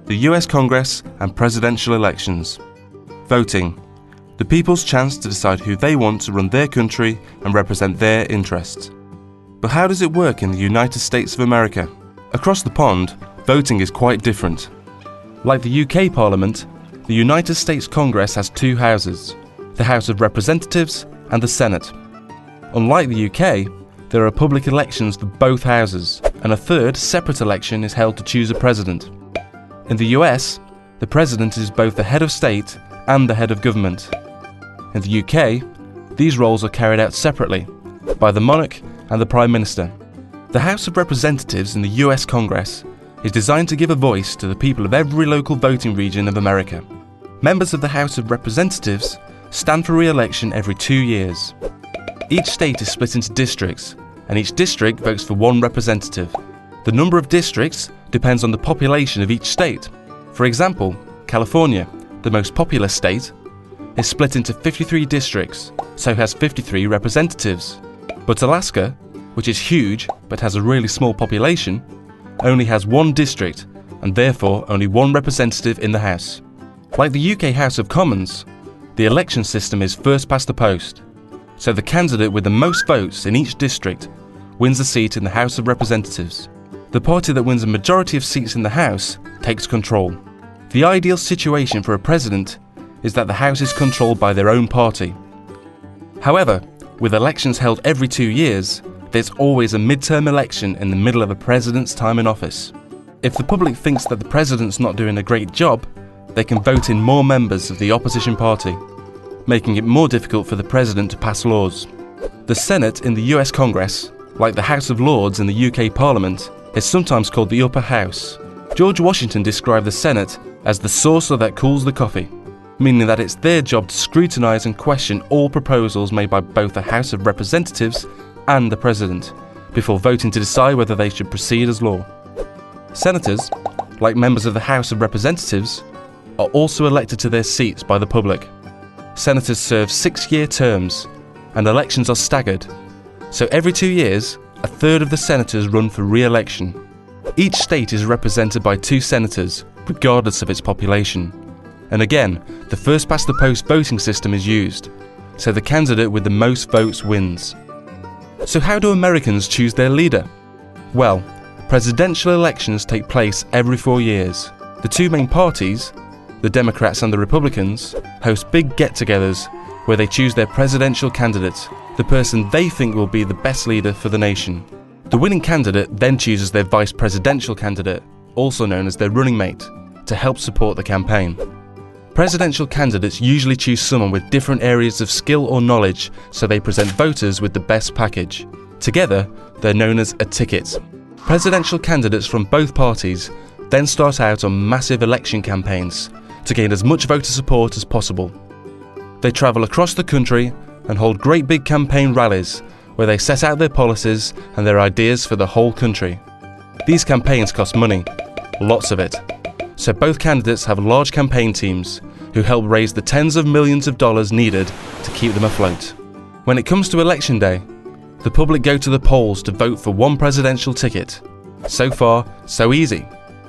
the US Congress and presidential elections. Voting, the people's chance to decide who they want to run their country and represent their interests. But how does it work in the United States of America? Across the pond, voting is quite different. Like the UK Parliament, the United States Congress has two houses, the House of Representatives and the Senate. Unlike the UK, there are public elections for both houses, and a third separate election is held to choose a president. In the US, the president is both the head of state and the head of government. In the UK, these roles are carried out separately by the monarch and the Prime Minister. The House of Representatives in the US Congress is designed to give a voice to the people of every local voting region of America. Members of the House of Representatives stand for re-election every 2 years. Each state is split into districts, and each district votes for one representative. The number of districts depends on the population of each state. For example, California, the most populous state, is split into 53 districts, so has 53 representatives. But Alaska, which is huge but has a really small population, only has one district and therefore only one representative in the House. Like the UK House of Commons, the election system is first past the post, so the candidate with the most votes in each district wins a seat in the House of Representatives. The party that wins a majority of seats in the House takes control. The ideal situation for a president is that the House is controlled by their own party. However, with elections held every 2 years, there's always a midterm election in the middle of a president's time in office. If the public thinks that the president's not doing a great job, they can vote in more members of the opposition party, making it more difficult for the president to pass laws. The Senate in the US Congress, like the House of Lords in the UK Parliament, is sometimes called the upper house. George Washington described the Senate as the saucer that cools the coffee, meaning that it's their job to scrutinise and question all proposals made by both the House of Representatives and the President, before voting to decide whether they should proceed as law. Senators, like members of the House of Representatives, are also elected to their seats by the public. Senators serve 6-year terms, and elections are staggered, so every 2 years, a third of the senators run for re-election. Each state is represented by 2 senators, regardless of its population. And again, the first past the post voting system is used, so the candidate with the most votes wins. So how do Americans choose their leader? Well, presidential elections take place every 4 years. The 2 main parties, the Democrats and the Republicans, host big get-togethers where they choose their presidential candidate, the person they think will be the best leader for the nation. The winning candidate then chooses their vice presidential candidate, also known as their running mate, to help support the campaign. Presidential candidates usually choose someone with different areas of skill or knowledge, so they present voters with the best package. Together, they're known as a ticket. Presidential candidates from both parties then start out on massive election campaigns to gain as much voter support as possible. They travel across the country and hold great big campaign rallies where they set out their policies and their ideas for the whole country. These campaigns cost money, lots of it, so both candidates have large campaign teams who help raise the tens of millions of dollars needed to keep them afloat. When it comes to election day, the public go to the polls to vote for one presidential ticket. So far, so easy.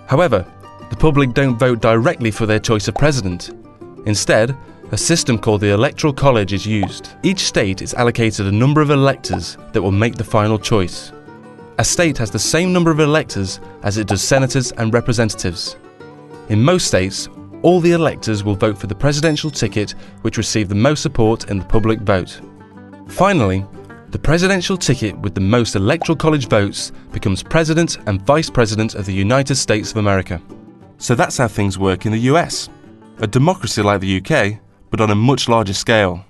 However, the public don't vote directly for their choice of president. Instead, a system called the Electoral College is used. Each state is allocated a number of electors that will make the final choice. A state has the same number of electors as it does senators and representatives. In most states, all the electors will vote for the presidential ticket which received the most support in the public vote. Finally, the presidential ticket with the most Electoral College votes becomes President and Vice President of the United States of America. So that's how things work in the US. A democracy like the UK, but on a much larger scale.